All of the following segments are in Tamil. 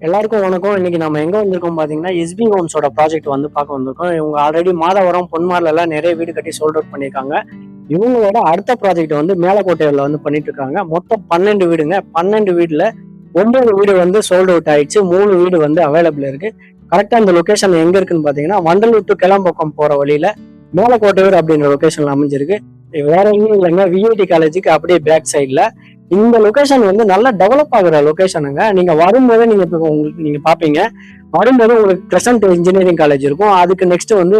எல்லாருக்கும் வணக்கம். இன்னைக்கு நம்ம எங்க வந்திருக்கோம் பாத்தீங்கன்னா, எஸ்பி ஹோம்ஸோட ப்ராஜெக்ட் வந்து பார்க்க வந்திருக்கோம். இவங்க ஆல்ரெடி மாதவரம், பொன்மார்ல எல்லாம் நிறைய வீடு கட்டி சோல்ட் அவுட் பண்ணியிருக்காங்க. இவங்களோட அடுத்த ப்ராஜெக்ட் வந்து மேலக்கோட்டையில வந்து பண்ணிட்டு இருக்காங்க. மொத்தம் 12 வீடுங்க. 12 வீடுல 9 வீடு வந்து சோல்ட் அவுட் ஆயிடுச்சு. 3 வீடு வந்து அவைலபிள் இருக்கு. கரெக்டா இந்த லொகேஷன் எங்க இருக்குன்னு பாத்தீங்கன்னா, வண்டலூர் டு கிளம்பக்கம் போற வழியில மேலக்கோட்டையூர் அப்படின்ற லொகேஷன்ல அமைஞ்சிருக்கு. வேற எங்கேயும் இல்லைங்க, விஐடி காலேஜுக்கு அப்படியே பேக் சைட்ல. இந்த லொகேஷன் வந்து நல்லா டெவலப் ஆகுற லொகேஷனுங்க. நீங்க வரும்போது நீங்க இப்ப உங்களுக்கு நீங்க பாப்பீங்க. வரும்போது உங்களுக்கு கிரசன்ட் இன்ஜினியரிங் காலேஜ் இருக்கும். அதுக்கு நெக்ஸ்ட் வந்து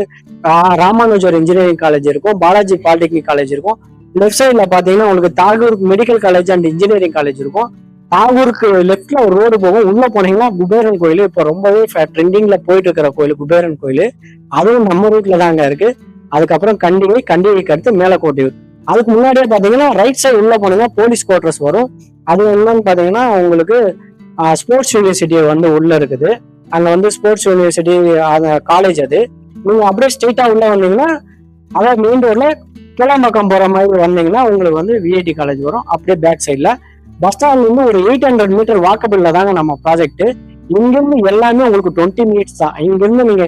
ராமானுஜர் இன்ஜினியரிங் காலேஜ் இருக்கும். பாலாஜி பாலிடெக்னிக் காலேஜ் இருக்கும். லெஃப்ட் சைட்ல பாத்தீங்கன்னா உங்களுக்கு Tagore medical college and engineering college இருக்கும். தாகூருக்கு லெஃப்ட்ல ஒரு ரோடு போகும். உள்ள போனீங்கன்னா குபேரன் கோயில், இப்ப ரொம்பவே ட்ரெண்டிங்ல போயிட்டு இருக்கிற கோயில் குபேரன் கோயில். அதுவும் நம்ம ரூட்ல தாங்க இருக்கு. அதுக்கப்புறம் கண்டிகைக்கு அடுத்து மேலக்கோட்டையூர். அதுக்கு முன்னாடியே பாத்தீங்கன்னா ரைட் சைடு உள்ள போனீங்கன்னா போலீஸ் குவார்டர்ஸ் வரும். அது என்னன்னு பாத்தீங்கன்னா உங்களுக்கு ஸ்போர்ட்ஸ் யூனிவர்சிட்டி வந்து உள்ள இருக்குது. அங்க வந்து ஸ்போர்ட்ஸ் யூனிவர்சிட்டி காலேஜ் அது. நீங்க அப்படியே ஸ்ட்ரெயிட்டா உள்ள வந்தீங்கன்னா அதாவது மெயின் ரோட்ல கிளம்பக்கம் போற மாதிரி வந்தீங்கன்னா உங்களுக்கு வந்து விஐடி காலேஜ் வரும். அப்படியே பேக் சைட்ல பஸ் ஸ்டாண்ட்ல இருந்து ஒரு 800 மீட்டர் வாக்கபிள்ல தாங்க நம்ம ப்ராஜெக்ட். இங்கிருந்து எல்லாமே உங்களுக்கு 20 மினிட்ஸ் தான். இங்கிருந்து நீங்க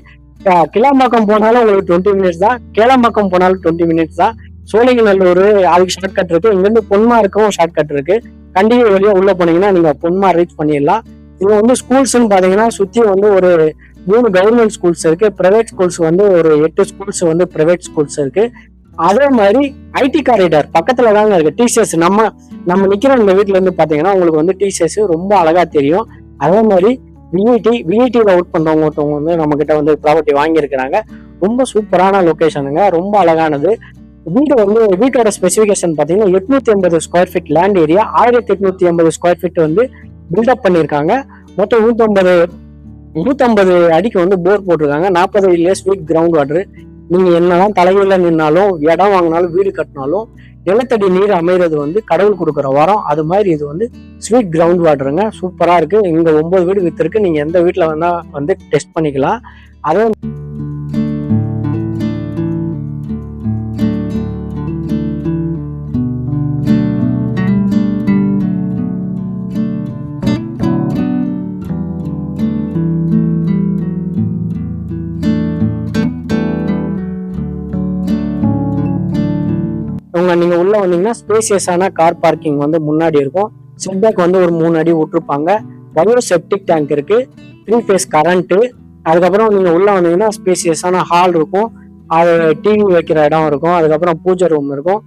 கிளம்பக்கம் போனாலும் உங்களுக்கு 20 மினிட்ஸ் தான். கேளம்பாக்கம் போனாலும் 20 மினிட்ஸ் தான். சோழிங்கநல்லூர் அதுக்கு ஷார்ட் கட் இருக்கு. இங்க இருந்து பொன்மாருக்கும் ஷார்ட் கட் இருக்கு. கண்டிகை வழியா உள்ள போனீங்கன்னா நீங்க பொன்மார் ரீச் பண்ணிடலாம். இங்க வந்து ஸ்கூல்ஸ்ன்னு பாத்தீங்கன்னா சுத்தி வந்து ஒரு 3 கவர்மெண்ட் ஸ்கூல்ஸ் இருக்கு. பிரைவேட் ஸ்கூல்ஸ் வந்து ஒரு 8 ஸ்கூல்ஸ் வந்து பிரைவேட் ஸ்கூல்ஸ் இருக்கு. அதே மாதிரி ஐடி காரிடார் பக்கத்துல தாங்க இருக்கு. டிசிஎஸ் நம்ம நிக்கிற இந்த வீட்டுல இருந்து பாத்தீங்கன்னா உங்களுக்கு வந்து டிசிஎஸ் ரொம்ப அழகா தெரியும். அதே மாதிரி விஐடியில ஒர்க் பண்றவங்க ஒருத்தவங்க வந்து நம்ம கிட்ட வந்து ப்ராப்பர்ட்டி வாங்கியிருக்கிறாங்க. ரொம்ப சூப்பரான லொகேஷனுங்க, ரொம்ப அழகானது. வீடு வந்து வீட்டோட ஸ்பெசிபிகேஷன் பாத்தீங்கன்னா 880 square feet land area, 1880 square feet வந்து பில்டப் பண்ணிருக்காங்க. மொத்தம் 150 அடிக்கு வந்து போர் போட்டிருக்காங்க. 40 அடியில ஸ்வீட் கிரவுண்ட் வாட்டர். நீங்க என்னதான் தலையில நின்னாலும் இடம் வாங்கினாலும் வீடு கட்டினாலும் நிலத்தடி நீர் அமைகிறது வந்து கடவுள் கொடுக்குற வரம். அது மாதிரி இது வந்து ஸ்வீட் கிரவுண்ட் வாட்டருங்க. சூப்பரா இருக்கு. இங்க 9 வீடு வித்திருக்கு. நீங்க எந்த வீட்டுல வேணா வந்து டெஸ்ட் பண்ணிக்கலாம். அதே நீங்க உள்ள வந்தீங்கன்னா ஸ்பேசியஸான கார் பார்க்கிங் வந்து முன்னாடி இருக்கும். செட்பேக் வந்து ஒரு 3 அடி விட்டுருப்பாங்க. பயோ செப்டிக் டேங்க் இருக்கு. 3 ஃபேஸ் கரண்ட். அதுக்கப்புறம் நீங்க உள்ள வந்தீங்கன்னா ஸ்பேசியஸான ஹால் இருக்கும். அது டிவி வைக்கிற இடம் இருக்கும். அதுக்கப்புறம் பூஜை ரூம் இருக்கும்.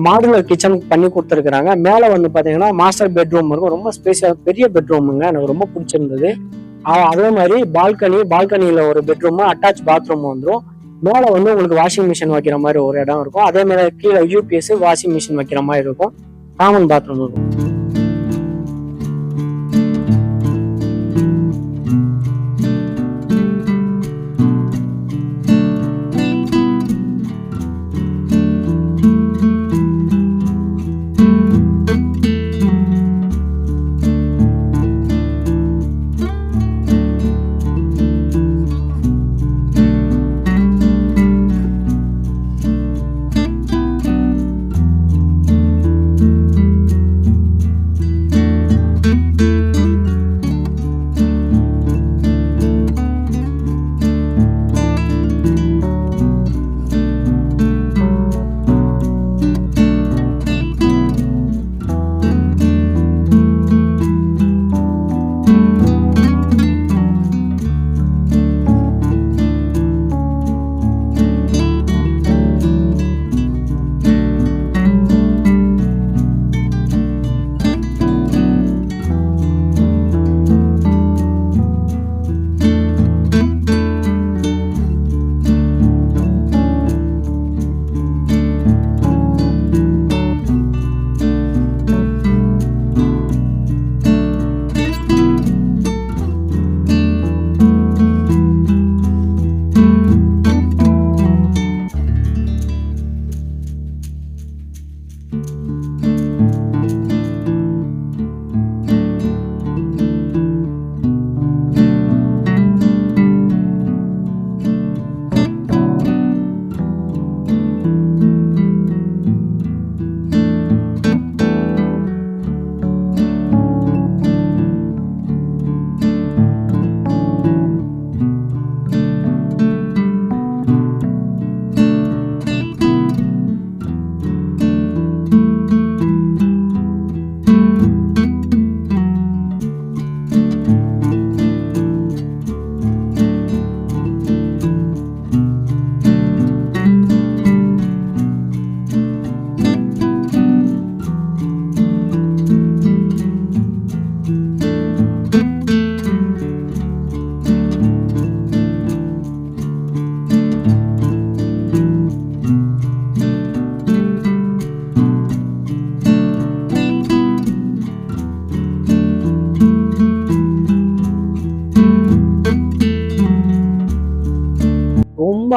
மாடுலர் கிச்சன் பண்ணி கொடுத்துருக்காங்க. மேல வந்து பாத்தீங்கன்னா மாஸ்டர் பெட்ரூம் இருக்கும். ரொம்ப ஸ்பேசியஸ் பெரிய பெட்ரூமுங்க, எனக்கு ரொம்ப பிடிச்சிருந்தது. அதே மாதிரி பால்கனியில ஒரு பெட்ரூம், அட்டாச் பாத்ரூம் வந்துடும். மேல வந்து உங்களுக்கு வாஷிங் மிஷின் வைக்கிற மாதிரி ஒரு இடம் இருக்கும். அதே மாதிரி கீழே யூபிஎஸ் வாஷிங் மிஷின் வைக்கிற மாதிரி இருக்கும். காமன் பாத்ரூம் இருக்கும்.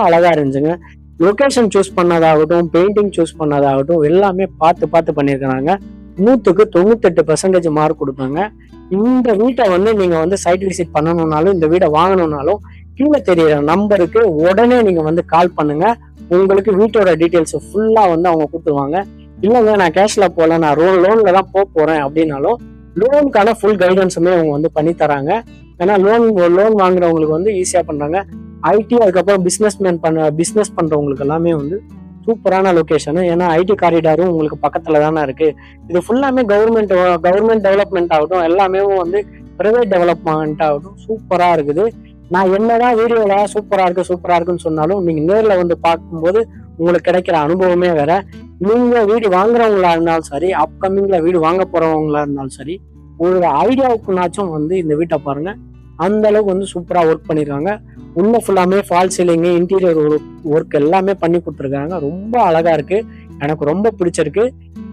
அழகா இருந்துச்சுங்க. லொகேஷன் சூஸ் பண்ணதாகட்டும், பெயிண்டிங் சூஸ் பண்ணதாகட்டும் எல்லாமே பார்த்து பண்ணியிருக்கிறாங்க. 100க்கு 98% மார்க் கொடுப்பாங்க. இந்த வீட்டை வந்து நீங்க வந்து சைட் விசிட் பண்ணணும்னாலும், இந்த வீடை வாங்கணும்னாலும் கீழே தெரியுற நம்பருக்கு உடனே நீங்க வந்து கால் பண்ணுங்க. உங்களுக்கு வீட்டோட டீட்டெயில்ஸ் ஃபுல்லா வந்து அவங்க கொடுத்துருவாங்க. இல்லைங்க நான் கேஷ்ல போல, நான் லோன்ல தான் போறேன் அப்படின்னாலும் லோனுக்கான ஃபுல் கைடன்ஸுமே அவங்க வந்து பண்ணி தராங்க. ஏன்னா லோன் வாங்குறவங்களுக்கு வந்து ஈஸியா பண்றாங்க. ஐடி அதுக்கப்புறம் பிசினஸ் பண்றவங்களுக்கு எல்லாமே வந்து சூப்பரான லொகேஷன். ஏன்னா ஐடி காரிடாரும் உங்களுக்கு பக்கத்துல தானே இருக்கு. இது ஃபுல்லாமே கவர்மெண்ட் டெவலப்மெண்ட் ஆகட்டும், எல்லாமே வந்து பிரைவேட் டெவலப்மெண்ட் ஆகட்டும் சூப்பரா இருக்குது. நான் என்னதான் வீடியோல சூப்பரா இருக்குன்னு சொன்னாலும் நீங்க நேர்ல வந்து பார்க்கும்போது உங்களுக்கு கிடைக்கிற அனுபவமே வேற. நீங்க வீடு வாங்குறவங்களா இருந்தாலும் சரி, அப்கமிங்ல வீடு வாங்க போறவங்களா இருந்தாலும் சரி, உங்களோட ஐடியாவுக்குனாச்சும் வந்து இந்த வீட்டை பாருங்க. அந்த அளவுக்கு வந்து சூப்பரா ஒர்க் பண்ணிருக்காங்க. உள்ள ஃபுல்லாமே ஃபால் சீலிங், இன்டீரியர் ஒர்க் எல்லாமே பண்ணி கொடுத்துருக்காங்க. ரொம்ப அழகா இருக்கு. எனக்கு ரொம்ப பிடிச்சிருக்கு.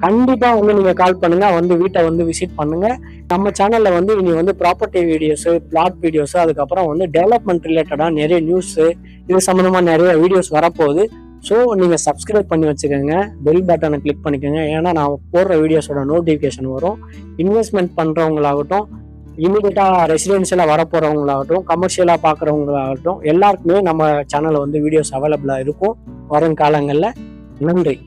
கண்டிப்பா வந்து நீங்க கால் பண்ணுங்க, வந்து வீட்டை வந்து விசிட் பண்ணுங்க. நம்ம சேனல்ல வந்து இனி வந்து ப்ராப்பர்ட்டி வீடியோஸ், பிளாட் வீடியோஸ், அதுக்கப்புறம் வந்து டெவலப்மெண்ட் ரிலேட்டடா நிறைய நியூஸ், இது சம்பந்தமா நிறைய வீடியோஸ் வரப்போகுது. ஸோ நீங்க சப்ஸ்கிரைப் பண்ணி வச்சுக்கோங்க, பெல் பட்டனை கிளிக் பண்ணிக்கோங்க. ஏன்னா நான் போடுற வீடியோஸோட நோட்டிஃபிகேஷன் வரும். இன்வெஸ்ட்மெண்ட் பண்றவங்களாகட்டும், இமீடியட்டா ரெசிடென்ஷியலா வரப்போறவங்களாகட்டும், கமர்ஷியலா பாக்குறவங்களாகட்டும் எல்லாருக்குமே நம்ம சேனல்ல வந்து வீடியோஸ் அவைலபிளா இருக்கும் வரும் காலங்கள்ல. நன்றி.